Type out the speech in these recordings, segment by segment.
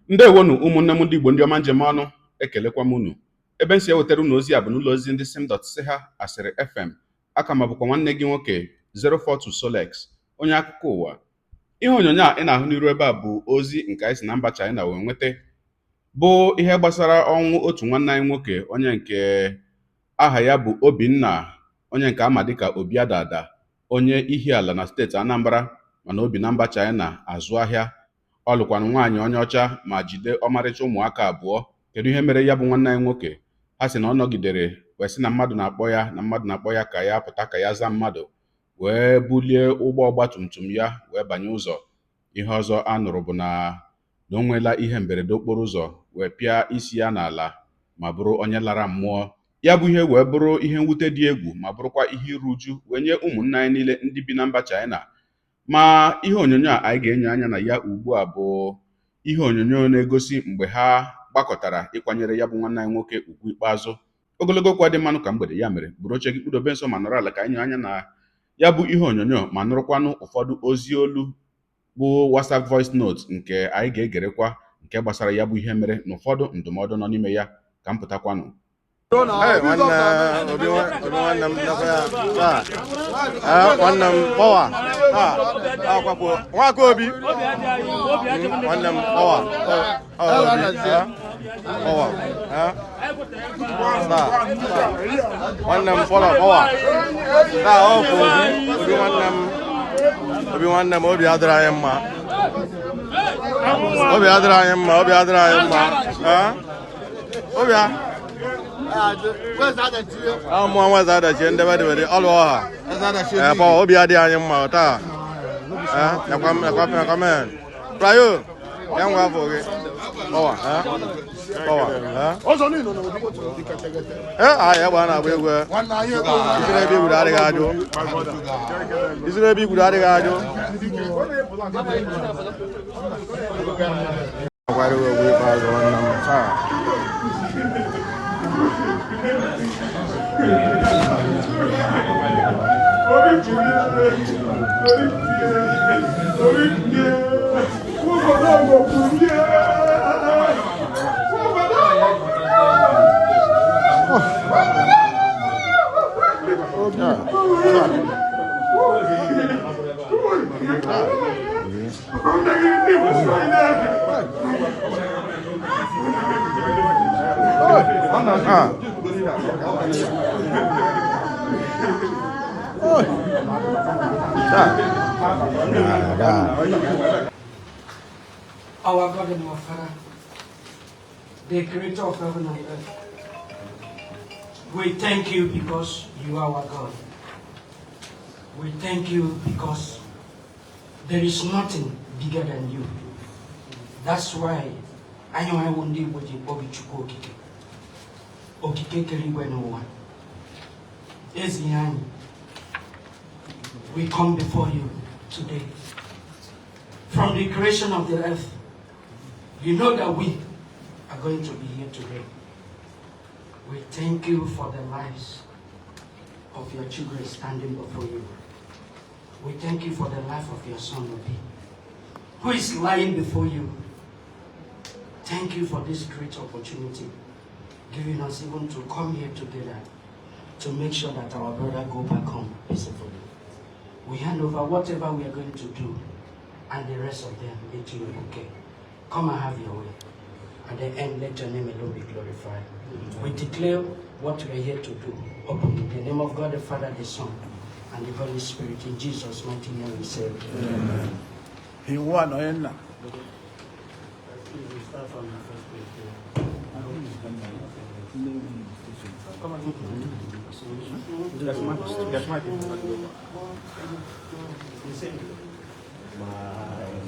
ndewonu ụmụnne m ndị Igbo ndị ọma njem ọnụ, ekelekwa m unu. Ebe m si ewetara unu ozi a bụ n'ụlọ ozi ndị sim.si ha asịrị FM. Aka m bụkwa nwanne gị nwoke 042 Solex, onye akụkọ ụwa. Ihe onyonyo a ị na-ahụ n'iru ebe a bụ ozi nke anyị si na mba China wee nweta, bụ ihe gbasara ọnwụ otu nwanne anyị nwoke, onye nke aha ya bụ Obinna, onye nke ama dịka Obiadada, onye Ihiala na steeti Anambra, mana obi na mba China azụ ahịa. Ọ lụkwana nwaanyị onye ọcha ma jide ọmarịcha ụmụaka abụọ. Kedu ihe mere ya bụ nwanne anyị nwoke? Ha sị na ọ nọgidere wee sị na mmadụ na-akpọ ya ka ya pụta ka ya zaa mmadụ, wee bulie ụgbọ ọgbatumtum ya wee banye ụzọ. Ihe ọzọ a nụrụ bụ na o nweela ihe mberede okporo ụzọ wee pịa isi ya n'ala ma bụrụ onye lara mmụọ. Ya bụ ihe wee bụrụ ihe mwute dị egwu ma bụrụkwa ihe iru uju wee nye ụmụnne anyị niile ndị bi na mba China. Ma ihe onyonyo a anyị ga-enyo anya na ya ugbu a bụ ihe onyonyo na-egosi mgbe ha gbakọtara ịkwanyere ya bụ nwanne anyị nwoke ugwu ikpeazụ. Ogologo okwu dị mmanụ ka mgbede, ya mere bụrụ oche gị kpudobe nso ma nọrọ ala ka anyị nyo anya na ya bụ ihe onyonyo ma nụrụkwanụ ụfọdụ ozi olu bụ WhatsApp voice note nke anyị ga-egerekwa nke gbasara ya bụ ihe mere na ụfọdụ ndụmọdụ nọ n'ime ya. Ka m pụtakwanụ. Obi adịrị anyị mma. Obi adịrị anyị mma. Obi adịrị anyị mma. Obi a amụọ nweza adachi ndebe dịbedị ọlụ ọha. Obi adịghị anyị mma taa. Ekwamen prayo ya ngwa afọ gị ọwa ya gba na-agba egwu. Isi n'ebe igwuru adịghị ajụ. Isi n'ebe igwuru adịghị ajụ. Akwara egwu ikpeazụ nwanne m taa. Our God and our Father, the creator of heaven and earth, we thank you because you are our God. We thank you because there is nothing bigger than you. That's why I know I won't deal with you, Bobby Chukokike. Okike Kerigwe no one. Eziani, we come before you today. From the creation of the earth, you know that we are going to be here today. We thank you for the lives of your children standing before you. We thank you for the life of your son, Obi, who is lying before you. Thank you for this great opportunity, giving us even to come here together to make sure that our brother go back home peacefully. We hand over whatever we are going to do and the rest of them into your care. Come and have your way. At the end, let your name alone be glorified. We declare what we are here to do. Open in the name of God, the Father, the Son, and the Holy Spirit. In Jesus' mighty name we say amen. He won, Oyenna.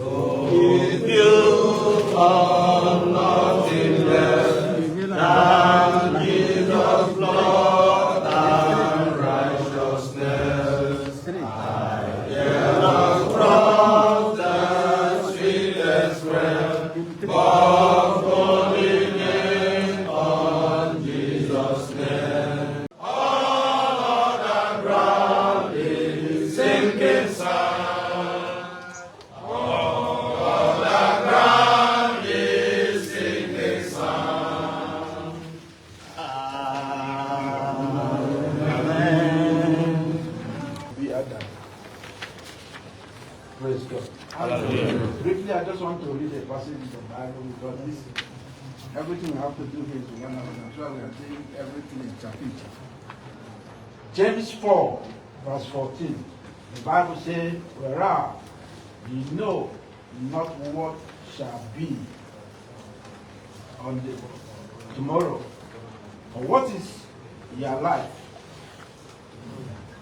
If you are nothing less than Jesus' blood and righteousness, I cannot cross the sweetest well, but holy name passage in the Bible because everything we have to do here is one of them. That's why we are doing everything in chapter. James 4, verse 14. The Bible says, whereas ye know not what shall be on the tomorrow, or what is your life.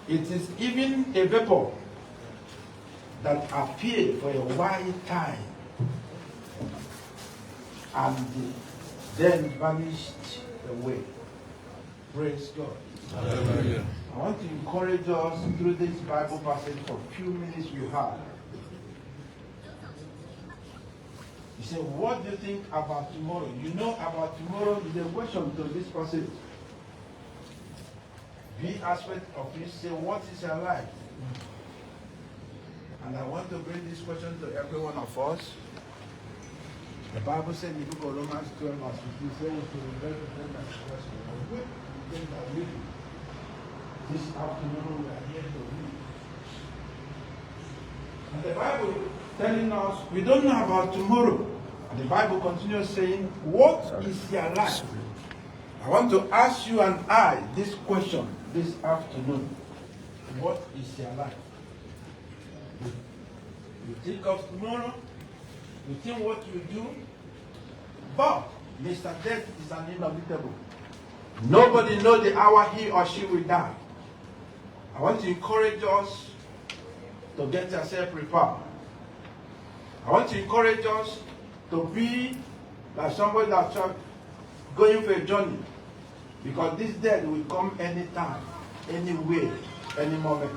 It is even a vapor that appeared for a while time and then vanished away. Praise God. Hallelujah. I want to encourage us through this Bible passage for a few minutes you have. You say, what do you think about tomorrow? You know about tomorrow is a question to this passage. The aspect of it say, what is your life? And I want to bring this question to every one of us. The Bible said in the book of Romans 12, verse 15, say, to relate to them as question. What do you think that we do? This afternoon we are here to read. And the Bible telling us we don't know about tomorrow. And the Bible continues saying, what is your life? I want to ask you and I this question this afternoon. What is your life? You think of tomorrow, you think what you do, but Mr. Death is an inevitable. Nobody knows the hour he or she will die. I want to encourage us to get yourself prepared. I want to encourage us to be like somebody that's going for a journey. Because this death will come anytime, anywhere, any moment.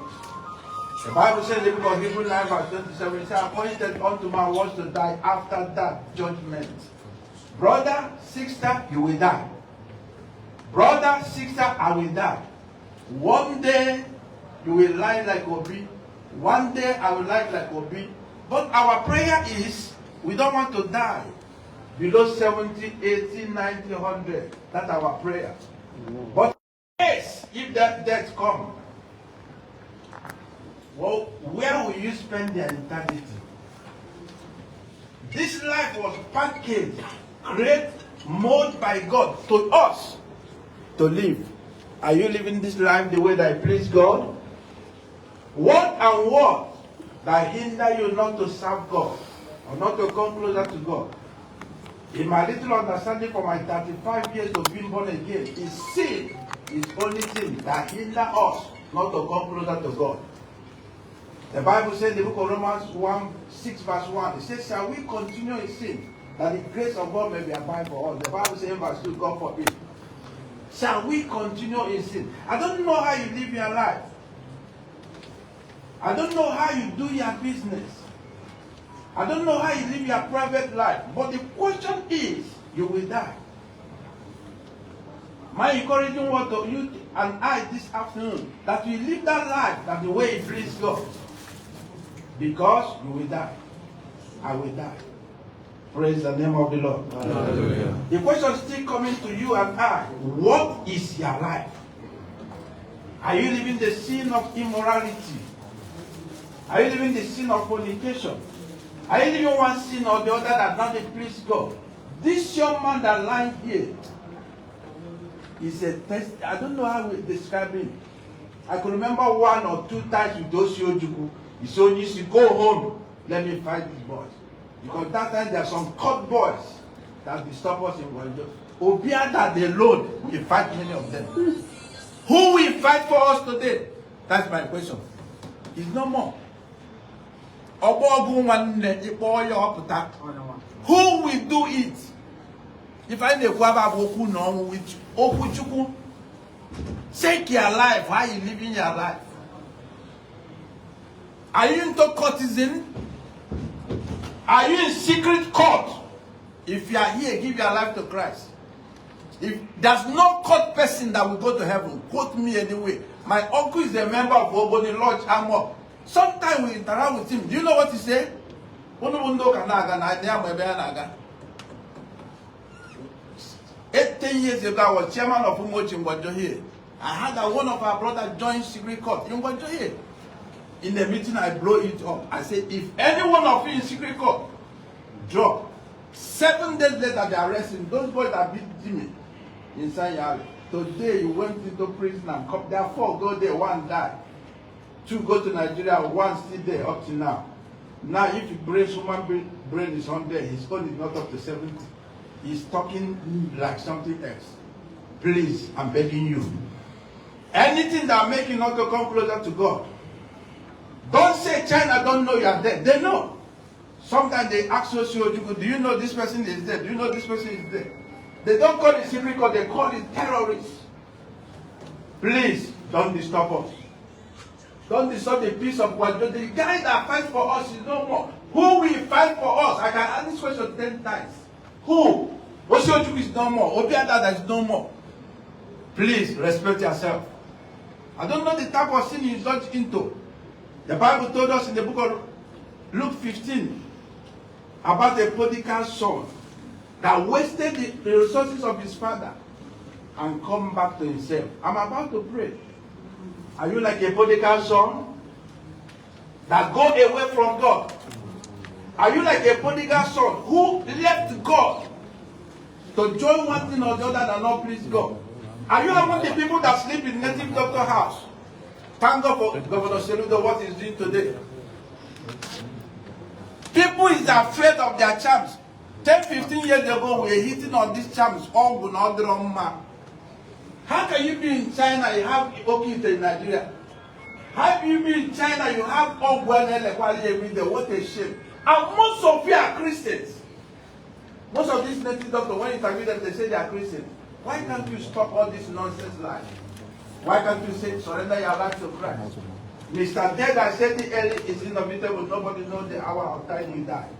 The Bible says in the book of Hebrews 9 verse 27, it says, appointed unto man was to die, after that judgment. Brother, sister, you will die. Brother, sister, I will die. One day you will lie like Obi. One day I will lie like Obi. But our prayer is, we don't want to die below 70, 80, 90, 100. That's our prayer. But yes, if that death comes, well, where will you spend your eternity? This life was packaged, created, molded by God to us to live. Are you living this life the way that please God? What and what that hinder you not to serve God or not to come closer to God? In my little understanding for my 35 years of being born again, is sin is only thing that hinder us not to come closer to God. The Bible says in the book of Romans 6 verse 1, it says, shall we continue in sin, that the grace of God may be abide for us? The Bible says in verse 2, God forbid. Shall we continue in sin? I don't know how you live your life. I don't know how you do your business. I don't know how you live your private life. But the question is, you will die. My encouraging word to you and I this afternoon, that we live that life that the way it pleases God. Because you will die. I will die. Praise the name of the Lord. Hallelujah. The question is still coming to you and I. What is your life? Are you living the sin of immorality? Are you living the sin of fornication? Are you living one sin or the other that doesn't please God? This young man that lying here is a test. I don't know how we describe him. I can remember one or two times with those Ojuku. He said, you should go home. Let me fight these boys. Because that time there are some cut boys that disturb us in Gwanjo. Obia that alone will fight many of them. Who will fight for us today? That's my question. It's no more. Who will do it? If I never have Oku no with Okuchuku, take your life. How are you living your life? Are you into courtesan? Are you in secret court? If you are here, give your life to Christ. If there's no court person that will go to heaven, quote me anyway. My uncle is a member of Oboni Lodge Amor. Sometimes we interact with him. Do you know what he said? 18 years ago, I was chairman of Umochi in Gwanjo here. I had that one of our brothers join secret court in Gwanjo here. In the meeting, I blow it up. I said, if any one of you in secret court drop, 7 days later, they arrest him. Those boys that beat Jimmy inside Yale. Today, he went into prison and come. There are 4 go there, 1 die. 2 go to Nigeria, 1 still there up to now. Now, if you brain human brain is 100, his own is not up to 70. He's talking like something else. Please, I'm begging you. Anything that make you not to come closer to God. Don't say China don't know you are dead. They know. Sometimes they ask us, do you know this person is dead? Do you know this person is dead? They don't call it secret code, they call it terrorists. Please, don't disturb us. Don't disturb the peace of God. The guy that fights for us is no more. Who will fight for us? I can ask this question 10 times. Who? Oshoju is no more. Obiada is no more. Please, respect yourself. I don't know the type of sin you indulge into. The Bible told us in the book of Luke 15 about a prodigal son that wasted the resources of his father and come back to himself. I'm about to pray. Are you like a prodigal son that go away from God? Are you like a prodigal son who left God to join one thing or the other that not please God? Are you among the people that sleep in native doctor house? Thank God for Governor S0ul, what he's doing today. People is afraid of their charms. 10, 15 years ago, we were hitting on these charms. How can you be in China, you have Okite in Nigeria? How can you be in China, you have Ogwanele every day? What a shame. And most of you are Christians. Most of these native doctors, when you interview them, they say they are Christians. Why can't you stop all this nonsense life? Why can't you say, surrender your life to Christ? Mr. Dead, I said it early, is inevitable. Nobody knows the hour of time he died.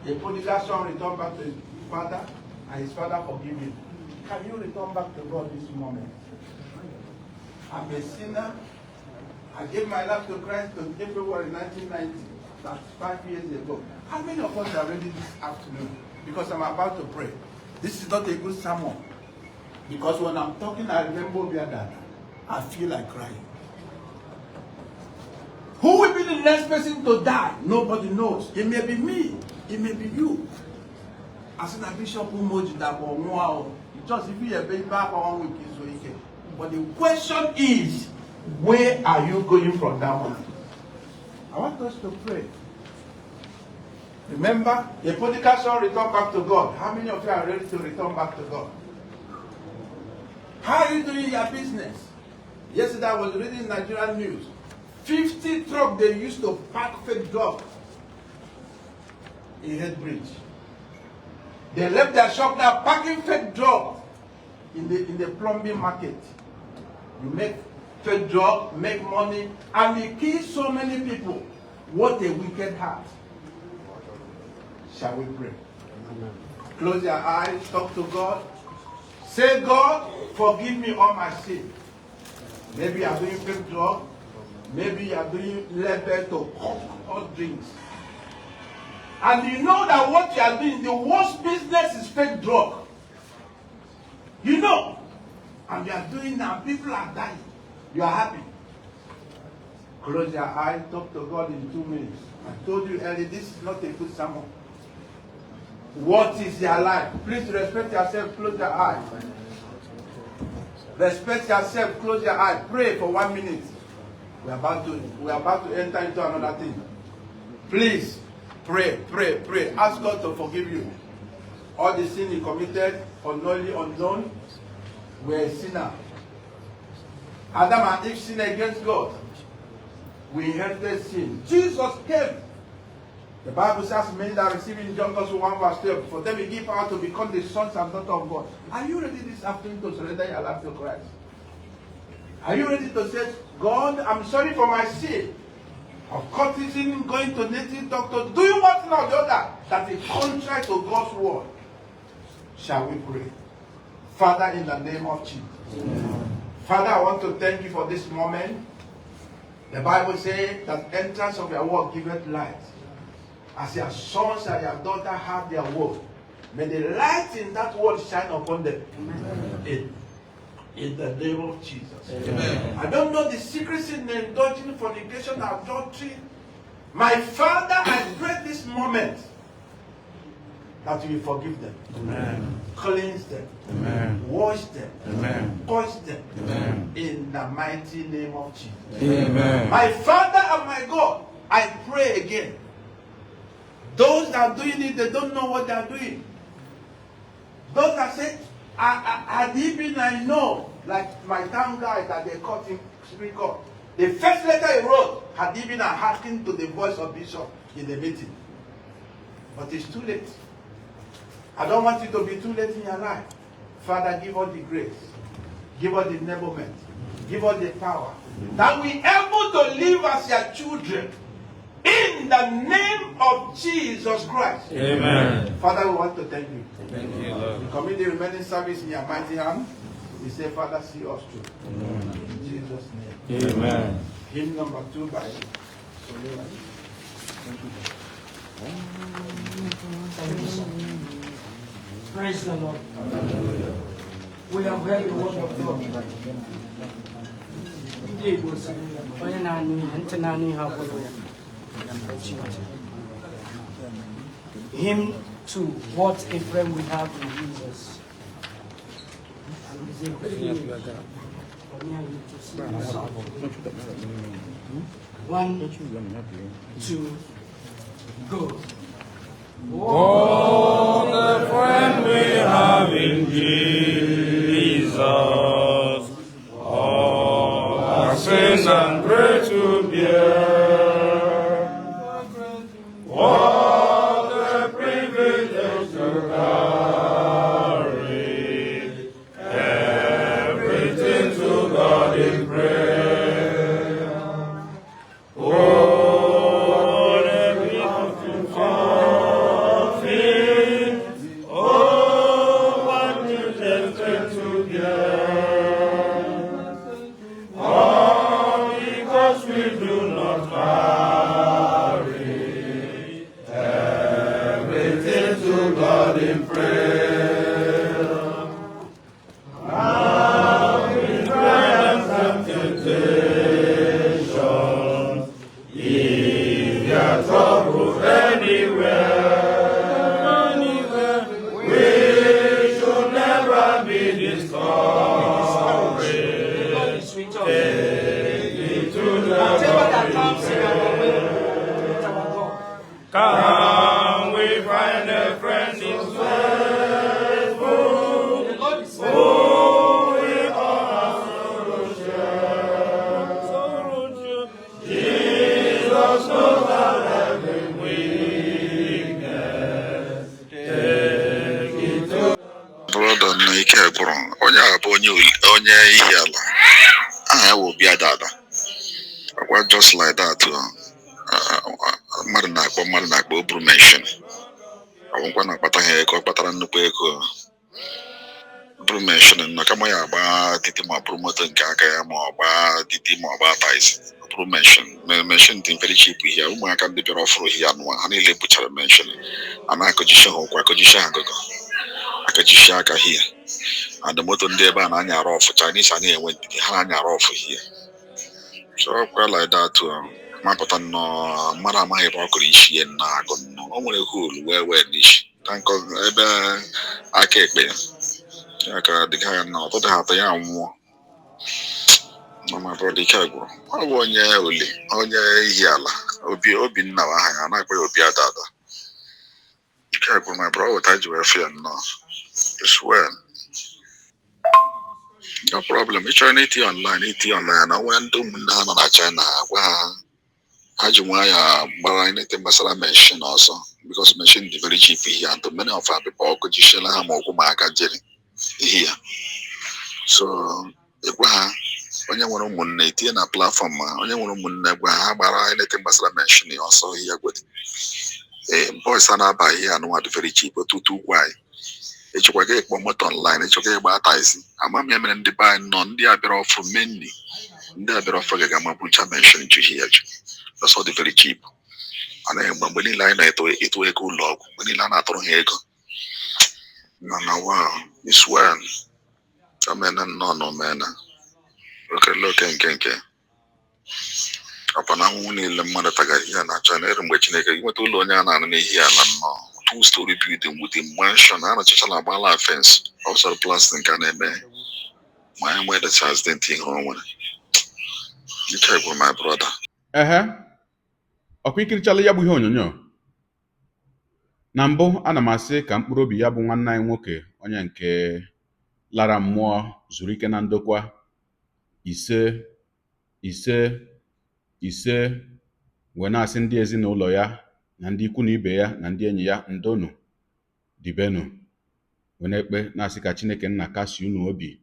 A prodigal son returned back to his father, and his father forgave him. Can you return back to God this moment? I'm a sinner. I gave my life to Christ in February 1990. That's 5 years ago. How many of us are ready this afternoon? Because I'm about to pray. This is not a good sermon. Because when I'm talking, I remember that I feel like crying. Who will be the next person to die? Nobody knows. It may be me. It may be you. As a bishop, just if you are back back 1 week is okay. But the question is, where are you going from that moment? I want us to pray. Remember, the prodigal son returned back to God. How many of you are ready to return back to God? How are you doing your business? Yesterday I was reading Nigerian news. 50 trucks they used to pack fake drugs in Headbridge. They left their shop now packing fake drugs in the plumbing market. You make fake drugs, make money, and you kill so many people. What a wicked heart. Shall we pray? Close your eyes, talk to God. Say, God, forgive me all my sin. Maybe you are doing fake drugs. Maybe you are doing labor to hot drinks. And you know that what you are doing, the worst business is fake drug. You know. And you are doing now, people are dying. You are happy. Close your eyes, talk to God in 2 minutes. I told you earlier, this is not a good sermon. What is your life? Please respect yourself, close your eyes. Respect yourself, close your eyes. Pray for 1 minute. We are about to enter into another thing. Please, pray. Ask God to forgive you. All the sin you committed, unknowingly, unknown, we are a sinner. Adam and Eve sinned against God. We inherited sin. Jesus came. The Bible says many that receive in John 1 verse 12, for them we give power to become the sons and daughters of God. Are you ready this afternoon to surrender your life to Christ? Are you ready to say, God, I'm sorry for my sin of cultism, going to native doctor, doing one thing or the other that is contrary to God's word? Shall we pray? Father, in the name of Jesus. Amen. Father, I want to thank you for this moment. The Bible says that entrance of your word giveth light. As your sons and your daughters have their word, may the light in that word shine upon them. Amen. In the name of Jesus. Amen. I don't know the secrets in indulging fornication, adultery. My Father, I pray this moment that you will forgive them, Amen. cleanse them, Amen. wash them, Amen. touch them, Amen. in the mighty name of Jesus. Amen. My Father and my God, I pray again. Those that are doing it, they don't know what they are doing. Those that say, had he been, I know, like my town guy that they caught in Supreme Court. The first letter he wrote, had he been hearkening to the voice of Bishop in the meeting. But it's too late. I don't want it to be too late in your life. Father, give us the grace. Give us the enablement. Give us the power. That we are able to live as your children. In the name of Jesus Christ. Amen. Father, we want to thank you. Thank you, Lord. We commit the remaining service in your mighty hand. We say, Father, see us through. In Jesus' name. Amen. Hymn number 2 by Solex. Thank you, sir. Praise the Lord. We have heard the word of God. Ndị Igbo sị, onye na-anụ ihe, ntị na-anụ ihe abụghị ya. Hymn 2, what a friend we have in Jesus. And it's a privilege for me and you to sing this song. 1, 2, go. What a friend we have in Jesus. All our sins and grief to bear. What a privilege to carry everything to God in prayer. Oh, let me have faith. Oh, what you just to bear. Oh, because we do not carry everything to God in prayer. Now we triumph and temptation. If you are troubled anywhere, we should never be discouraged. Take it to the Whatever that Lord comes in our way, with our God. Come, we find a friend is faithful. The Lord is faithful. Oh, we all sorrow share. Jesus knows our every weakness. Take it to brother na ike gwụrụ onye a bụ onye ihi ala aha ya wụ bịa dada agwa just like that mmadụ na-akpọ o buru mention ọgwụkwa na-akpata ha ego ọ kpatara nnukwu ego buru mention na kama ya agba titi ma buru moto nke aka ya ma ọ gbaa titi ma ọ gbaa taisi buru mention dị very cheap ihe ụmụaka ndị bịara ọfụrụ ihe anụwa ha niile buchara mention a na-akọjishi ha ụkwa akọjishi ha agụgọ akajishi aka hie and moto ndị ebe a na-anya arụ ọfụ Chinese a na-enwe ndidi ha na-anya arụ ọfụ hie so kwa like that mapụta nnọọ mmadụ amaghị ebe ọ kụrụ isi ya na agụ nnọọ o nwere hole wee n'ishi tankọ ebe aka ekpe ya ka dịka ya na ọtụtụ ha atọ ya nwụọ ma brọda ike gwụrụ ọ bụ onye oli onye ihi ala Obinna aha ya na-akpọ ya Obi Adada ike gwụrụ my brother weta ji wee fịa nnọọ as well. No problem. It's trying it online. I went to China. I just buy anything masala mention also because mention is very cheap here, and many of our people could just share them here. So, when you want to money in a platform, when you want to money, buy anything masala mention also here with boys are not buy here and want very cheap, but too why. It's okay, promote online. It's okay about ties. I'm a member and the buy none. They are better off for many. They are better off for Gamma Buncha mention to here. That's all the very cheap. And I am when he line it will go log when he land out on here. No, wow, it's well. A man and no man. Look and upon a moon in the mother Tagaya and a channel in which you went to Lonya and here. 2-story building with a mansion. I don't know about fence. Also the plastic can be. My mother has the thing home. You check with my brother. Ọkwa ikirichala ya bụ ihe onyonyo. Na mbụ ana m asị ka mkpụrụ obi ya bụ nwanne anyị nwoke onye nke lara mmụọ zuru ike na ndokwa. Ise wee na-asị ndị ezinụlọ ya na ndị ikwu na ibe ya na ndị enyi ya ndonu dibenu wee na-ekpe na-asị ka Chineke nna kasị unu obi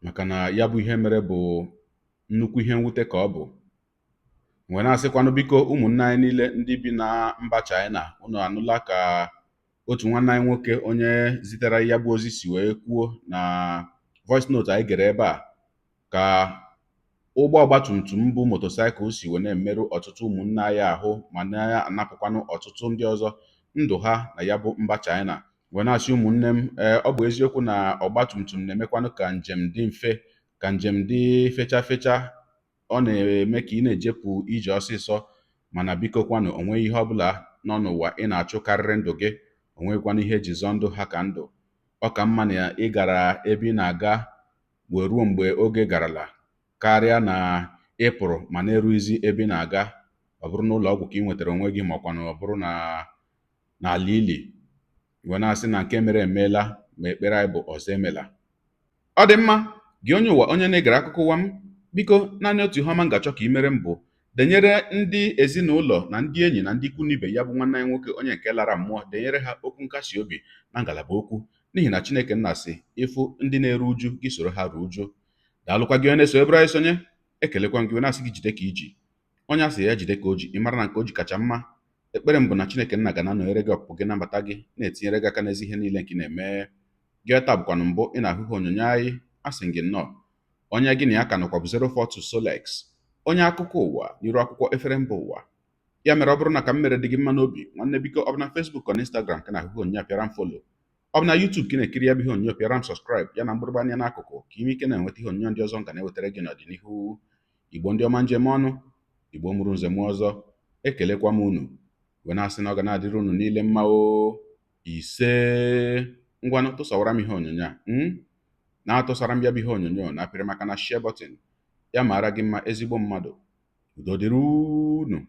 maka na ya bụ ihe mere bụ nnukwu ihe mwute ka ọ bụ. Wee na-asịkwanụ biko ụmụnne anyị niile ndị bi na mba China, unu anụla ka otu nwanne anyị nwoke onye zitere ya bụ ozi si wee kwuo na voice note anyị gere ebe a, ka ụgbọ ọgbatumtum bụ motosaịkụl si wee na-emerụ ọtụtụ ụmụnne anyị ahụ ma na-anapụkwanụ ọtụtụ ndị ọzọ ndụ ha na ya bụ mba China. Wee na-asị ụmụnne m, ọ bụ eziokwu na ọgbatumtum na-emekwanụ ka njem dị mfe, ka njem dị fecha, ọ na-eme ka ị na-ejepụ ije ọsịsọ, mana biko kwanụ onweghị ihe ọbụla nọ n'ụwa ị na-achụ karịrị ndụ gị, onwekwanụ ihe eji zọọ ndụ ha ka ndụ. Ọ ka mma na ị gara ebe ị na-aga wee ruo mgbe oge garala karịa na ị pụrụ ma na-erughịzi ebe ị na-aga, ọ bụrụ n'ụlọ ọgwụ ka ị nwetara onwe gị makwanụ ọ bụrụ n'ala ili. Wee na-asị na nke mere emeela ma ekpere anyị bụ ọzọ emela. Ọ dị mma gị onye ụwa onye na-egere akụkọ ụwa m, biko naanị otu ihe ọma m ga-achọ ka ị mere m bụ denyere ndị ezinụlọ na ndị enyi na ndị ikwu n'ibe ya bụ nwanne anyị nwoke onye nke lara mmụọ, denyere ha okwu nkasi obi na ngalaba okwu, n'ihi na Chineke nna sị ịfụ ndị na-eru uju gị soro ha ruo uju. Daalụkwa gị onye na-eso ebere anyị sonye, ekelekwa gị na-asị gị jide ka iji. Onye asị ya jide ka o ji, ị mara na nke o ji kacha mma. Ekpere m bụ na Chineke nna ga na-anọnyere gị ọpụpụ gị na mbata gị, na-etinyere gị aka n'ezi ihe niile nke ị na-eme. Gị taa bụkwanụ mbụ ị na-ahụ ihe onyonyo anyị, asị gị nnọọ. Onye gị na ya ka nọkwa bụ 042 Solex, onye akụkọ ụwa n'iru akwụkwọ efere mba ụwa. Ya mere ọ bụrụ na ka m mere dị gị mma n'obi, nwanne biko ọ bụ na Facebook ọ na Instagram ka na-ahụ ihe onyonyo pịara m follow, ọ bụ na YouTube ka ị na-ekiri ya bụ ihe onyonyo pịara m subscribe ya na mgbịrịgba anya n'akụkụ ka ime ike na-enweta ihe onyonyo ndị ọzọ m ga na-ewetara gị n'ọdịnihu. Igbo ndị ọma njem ọnụ, Igbo mụrụ nze m ọzọ, ekelekwa m unu wee na-asị na ọ ga na-adịrị unu niile mma o. Ngwanụ tụsawara m ihe onyonyo a na-atụsara m ya bụ ihe onyonyo na apịrị maka na share button ya mara gị mma ezigbo mmadụ. Udo dịrị unu.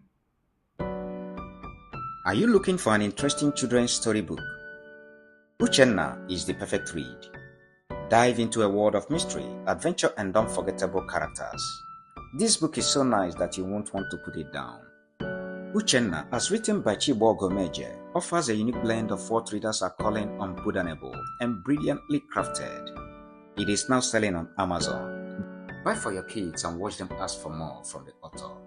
Are you looking for an interesting children's storybook? Uchenna is the perfect read. Dive into a world of mystery, adventure, and unforgettable characters. This book is so nice that you won't want to put it down. Uchenna, as written by Chibo Gomeje, offers a unique blend of what readers are calling unpardonable and brilliantly crafted. It is now selling on Amazon. Buy for your kids and watch them ask for more from the author.